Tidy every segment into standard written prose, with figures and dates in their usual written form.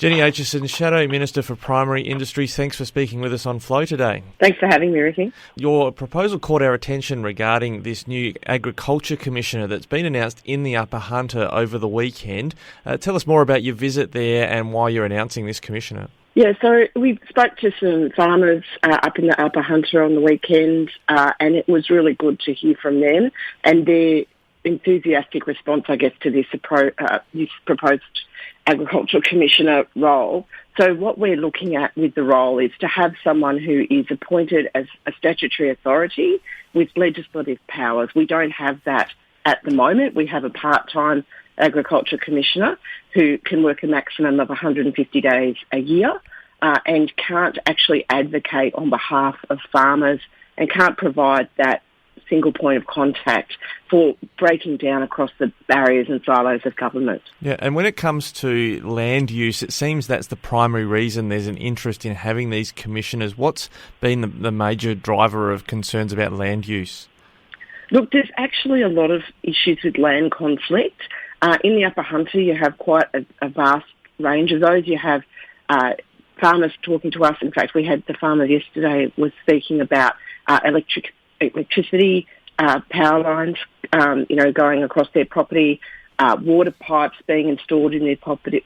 Jenny Aitchison, Shadow Minister for Primary Industries, thanks for speaking with us on Flow today. Thanks for having me, Ricky. Your proposal caught our attention regarding this new Agriculture Commissioner that's been announced in the Upper Hunter over the weekend. Tell us more about your visit there and why you're announcing this Commissioner. Yeah, so we spoke to some farmers up in the Upper Hunter on the weekend, and it was really good to hear from them and their enthusiastic response, I guess, to this proposed Agricultural Commissioner role. So what we're looking at with the role is to have someone who is appointed as a statutory authority with legislative powers. We don't have that at the moment. We have a part-time Agriculture Commissioner who can work a maximum of 150 days a year and can't actually advocate on behalf of farmers and can't provide that single point of contact for breaking down across the barriers and silos of government. Yeah, and when it comes to land use, it seems that's the primary reason there's an interest in having these commissioners. What's been the major driver of concerns about land use? Look, there's actually a lot of issues with land conflict. In the Upper Hunter, you have quite a vast range of those. You have farmers talking to us. In fact, we had the farmer yesterday was speaking about electricity, power lines, going across their property, water pipes being installed in their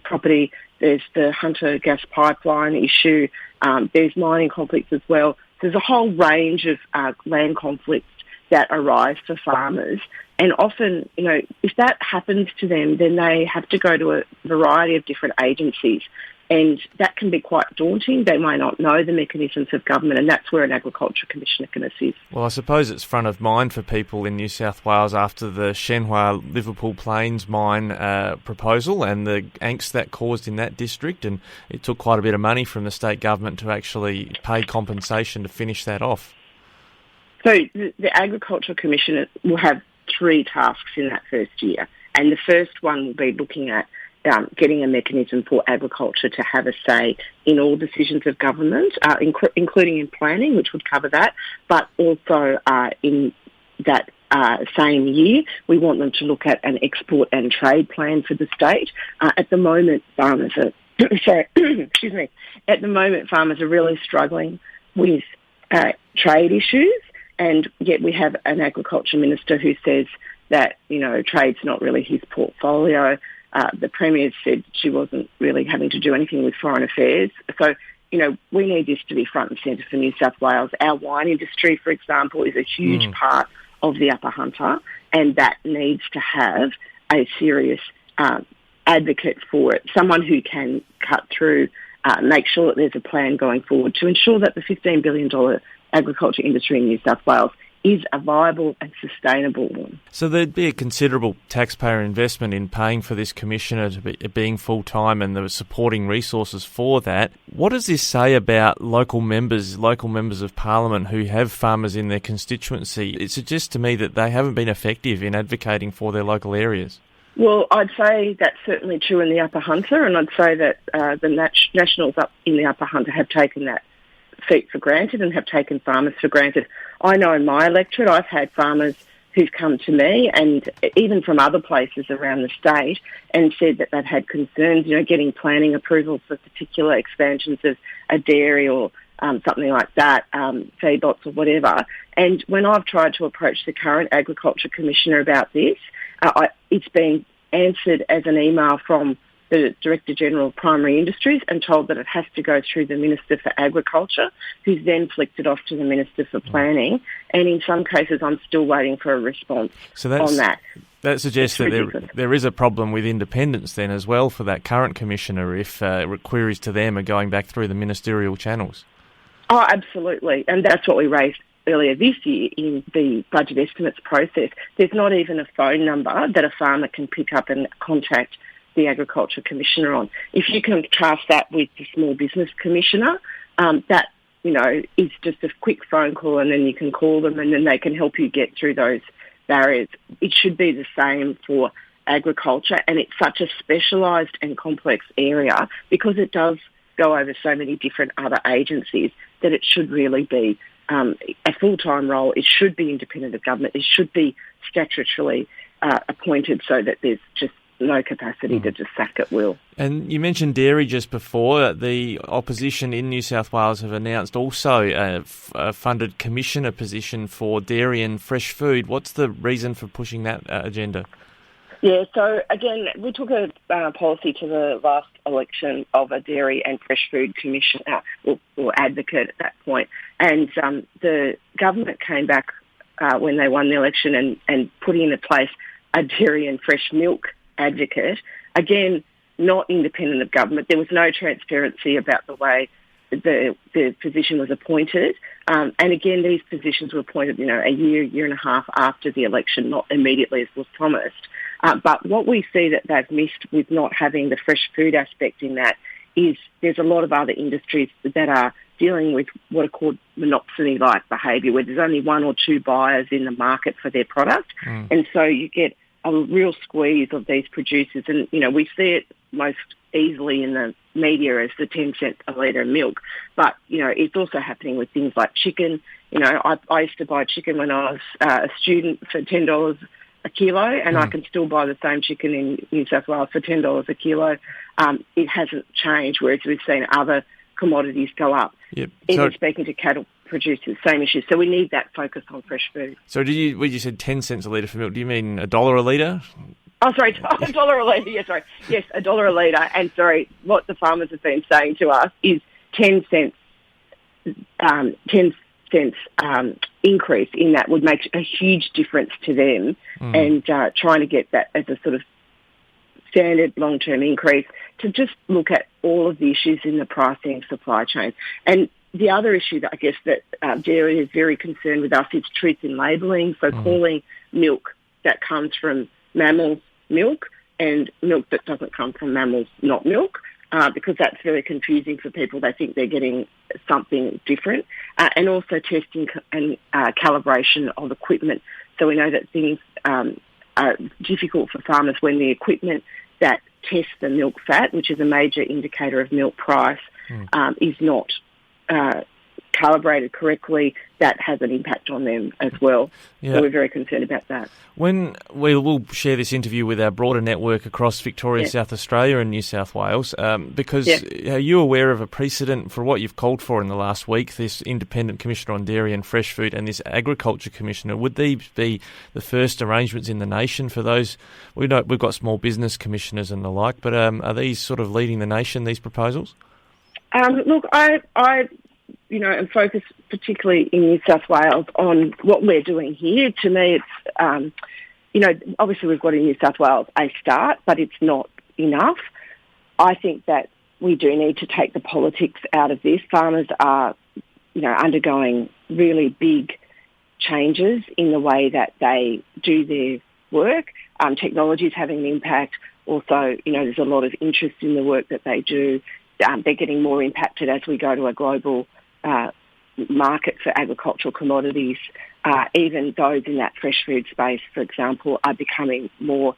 property. There's the Hunter gas pipeline issue. There's mining conflicts as well. There's a whole range of land conflicts that arise for farmers. And often, if that happens to them, then they have to go to a variety of different agencies. And that can be quite daunting. They may not know the mechanisms of government, and that's where an Agriculture Commissioner can assist. Well, I suppose it's front of mind for people in New South Wales after the Shenhua Liverpool Plains mine proposal and the angst that caused in that district, and it took quite a bit of money from the state government to actually pay compensation to finish that off. So the Agriculture Commissioner will have 3 tasks in that first year, and the first one will be looking at getting a mechanism for agriculture to have a say in all decisions of government, including in planning, which would cover that, but also in that same year, we want them to look at an export and trade plan for the state. At the moment, farmers are At the moment, farmers are really struggling with trade issues, and yet we have an agriculture minister who says that trade's not really his portfolio. The Premier said she wasn't really having to do anything with foreign affairs. So, we need this to be front and centre for New South Wales. Our wine industry, for example, is a huge part of the Upper Hunter, and that needs to have a serious advocate for it, someone who can cut through, make sure that there's a plan going forward to ensure that the $15 billion agriculture industry in New South Wales is a viable and sustainable one. So there'd be a considerable taxpayer investment in paying for this commissioner to be being full-time and the supporting resources for that. What does this say about local members of parliament who have farmers in their constituency? It suggests to me that they haven't been effective in advocating for their local areas. Well, I'd say that's certainly true in the Upper Hunter, and I'd say that the Nationals up in the Upper Hunter have taken that feat for granted and have taken farmers for granted. I know in my electorate I've had farmers who've come to me and even from other places around the state and said that they've had concerns, getting planning approval for particular expansions of a dairy or something like that, feedlots or whatever. And when I've tried to approach the current Agriculture Commissioner about this, it's been answered as an email from the Director General of Primary Industries and told that it has to go through the Minister for Agriculture, who's then flicked it off to the Minister for Planning. And in some cases, I'm still waiting for a response on that. That suggests that there is a problem with independence then as well for that current Commissioner if queries to them are going back through the ministerial channels. Oh, absolutely. And that's what we raised earlier this year in the budget estimates process. There's not even a phone number that a farmer can pick up and contact the Agriculture Commissioner on. If you contrast that with the Small Business Commissioner, that, is just a quick phone call and then you can call them and then they can help you get through those barriers. It should be the same for agriculture, and it's such a specialised and complex area because it does go over so many different other agencies that it should really be a full-time role. It should be independent of government. It should be statutorily appointed so that there's just no capacity to just sack at will. And you mentioned dairy just before. The opposition in New South Wales have announced also a funded commissioner position for dairy and fresh food. What's the reason for pushing that agenda? Yeah, so again, we took a policy to the last election of a dairy and fresh food commissioner or advocate at that point. And the government came back when they won the election and put into place a dairy and fresh milk advocate. Again, not independent of government. There was no transparency about the way the position was appointed. And again, these positions were appointed, a year and a half after the election, not immediately as was promised. But what we see that they've missed with not having the fresh food aspect in that is there's a lot of other industries that are dealing with what are called monopoly-like behaviour, where there's only one or two buyers in the market for their product. And so you get a real squeeze of these producers. And, we see it most easily in the media as the 10 cents a litre of milk. But, it's also happening with things like chicken. I used to buy chicken when I was a student for $10 a kilo, and I can still buy the same chicken in New South Wales for $10 a kilo. It hasn't changed, whereas we've seen other commodities go up. Yep. Even speaking to cattle producers, same issue. So we need that focus on fresh food. So when you said 10 cents a litre for milk, do you mean $1 a litre? Oh, sorry, $1 a litre. Yeah, sorry. Yes, $1 a litre. And sorry, what the farmers have been saying to us is 10 cents increase in that would make a huge difference to them, and trying to get that as a sort of standard long-term increase to just look at all of the issues in the pricing supply chain. And the other issue that I guess that dairy is very concerned with us is truth in labelling, so calling milk that comes from mammals milk and milk that doesn't come from mammals not milk. Because that's very confusing for people. They think they're getting something different. And also testing and calibration of equipment. So we know that things are difficult for farmers when the equipment that tests the milk fat, which is a major indicator of milk price, is not calibrated correctly. That has an impact on them as well. Yeah. So we're very concerned about that. When we'll share this interview with our broader network across Victoria, South Australia and New South Wales, because are you aware of a precedent for what you've called for in the last week, this Independent Commissioner on Dairy and Fresh Food and this Agriculture Commissioner? Would these be the first arrangements in the nation for those? We know we've got small business commissioners and the like, but are these sort of leading the nation, these proposals? Look, I and focus particularly in New South Wales on what we're doing here. To me, it's, obviously we've got in New South Wales a start, but it's not enough. I think that we do need to take the politics out of this. Farmers are, undergoing really big changes in the way that they do their work. Technology is having an impact. Also, there's a lot of interest in the work that they do. They're getting more impacted as we go to a global market for agricultural commodities. Even those in that fresh food space, for example, are becoming more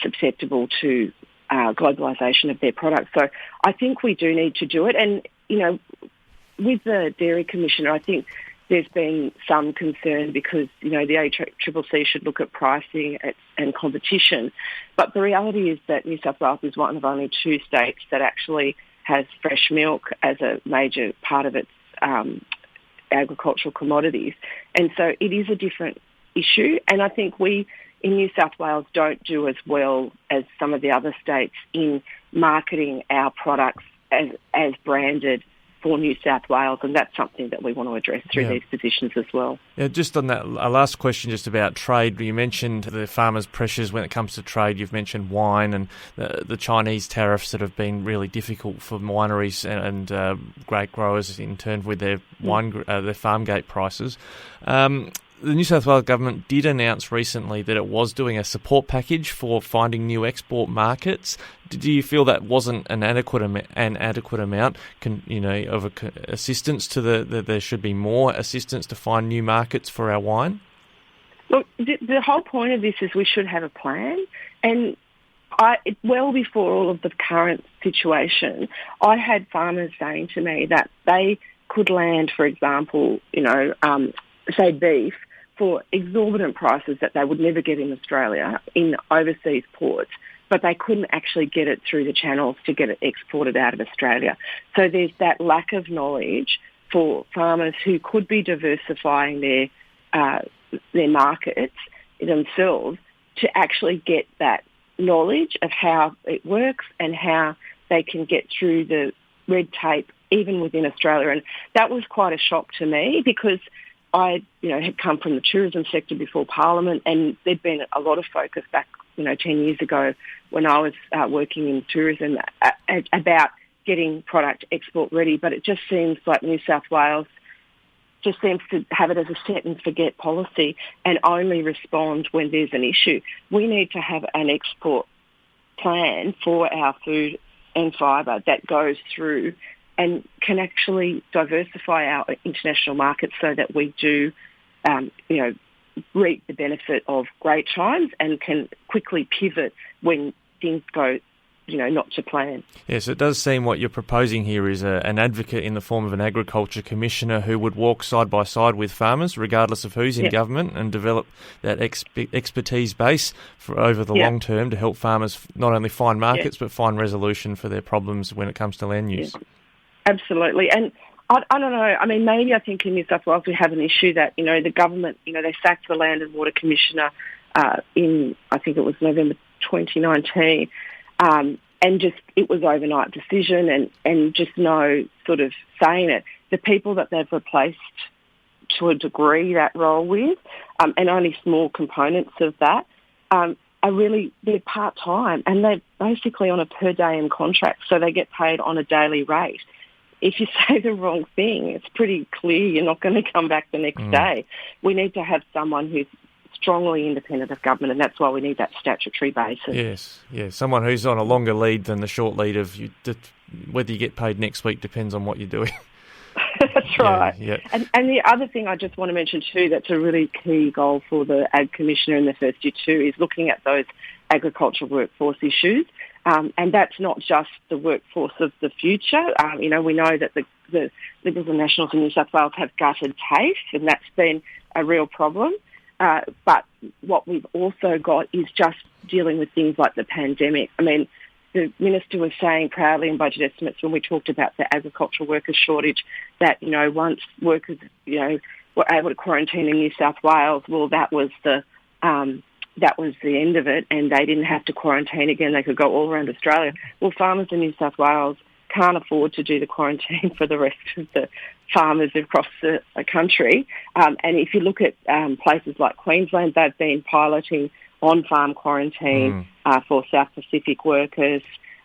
susceptible to globalisation of their products. So I think we do need to do it. And, with the Dairy Commissioner, I think there's been some concern because, the ACCC should look at pricing and competition. But the reality is that New South Wales is one of only two states that actually has fresh milk as a major part of its agricultural commodities. And so it is a different issue. And I think we in New South Wales don't do as well as some of the other states in marketing our products as branded for New South Wales, and that's something that we want to address through these positions as well. Yeah, just on that, a last question just about trade. You mentioned the farmers' pressures when it comes to trade. You've mentioned wine and the Chinese tariffs that have been really difficult for wineries and grape growers in turn with their their farm gate prices. The New South Wales government did announce recently that it was doing a support package for finding new export markets. Do you feel that wasn't an adequate amount? Of assistance to there should be more assistance to find new markets for our wine? Look, the whole point of this is we should have a plan, and well before all of the current situation, I had farmers saying to me that they could land, for example, say beef, for exorbitant prices that they would never get in Australia in overseas ports but they couldn't actually get it through the channels to get it exported out of Australia. So there's that lack of knowledge for farmers who could be diversifying their markets themselves to actually get that knowledge of how it works and how they can get through the red tape even within Australia. And that was quite a shock to me because I, had come from the tourism sector before Parliament, and there'd been a lot of focus back, 10 years ago when I was working in tourism about getting product export ready. But it just seems like New South Wales just seems to have it as a set and forget policy and only respond when there's an issue. We need to have an export plan for our food and fibre that goes through and can actually diversify our international markets so that we do, reap the benefit of great times and can quickly pivot when things go, not to plan. Yes, it does seem what you're proposing here is an advocate in the form of an agriculture commissioner who would walk side by side with farmers, regardless of who's in government, and develop that expertise base for over the long term to help farmers not only find markets but find resolution for their problems when it comes to land use. Yeah. Absolutely. And I don't know, maybe I think in New South Wales we have an issue that, the government, they sacked the Land and Water Commissioner in, I think it was November 2019, and just it was overnight decision and just no sort of saying it. The people that they've replaced to a degree that role with, and only small components of that, are really, they're part-time and they're basically on a per diem contract, so they get paid on a daily rate. If you say the wrong thing, it's pretty clear you're not going to come back the next day. We need to have someone who's strongly independent of government, and that's why we need that statutory basis. Yes, someone who's on a longer lead than the short lead of whether you get paid next week depends on what you're doing. That's right. Yeah. And the other thing I just want to mention too, that's a really key goal for the Ag Commissioner in the first year too, is looking at those agricultural workforce issues. And that's not just the workforce of the future. We know that the Liberals and Nationals in New South Wales have gutted TAFE, and that's been a real problem. But what we've also got is just dealing with things like the pandemic. The Minister was saying proudly in budget estimates when we talked about the agricultural workers shortage that, once workers, were able to quarantine in New South Wales, well, that was the end of it, and they didn't have to quarantine again. They could go all around Australia. Well, farmers in New South Wales can't afford to do the quarantine for the rest of the farmers across the country. And if you look at places like Queensland, they've been piloting on-farm quarantine for South Pacific workers.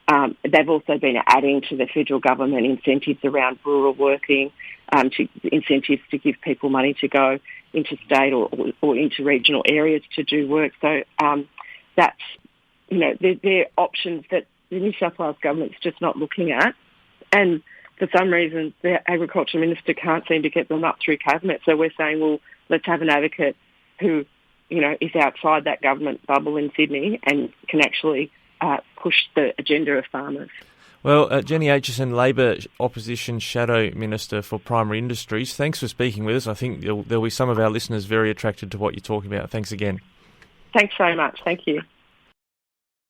They've also been adding to the federal government incentives around rural working, incentives to give people money to go into state or into regional areas to do work. So that's, they're options that the New South Wales government's just not looking at. And for some reason, the Agriculture Minister can't seem to get them up through Cabinet. So we're saying, well, let's have an advocate who, is outside that government bubble in Sydney and can actually push the agenda of farmers. Well, Jenny Aitchison, Labor Opposition Shadow Minister for Primary Industries, thanks for speaking with us. I think there'll be some of our listeners very attracted to what you're talking about. Thanks again. Thanks very much. Thank you.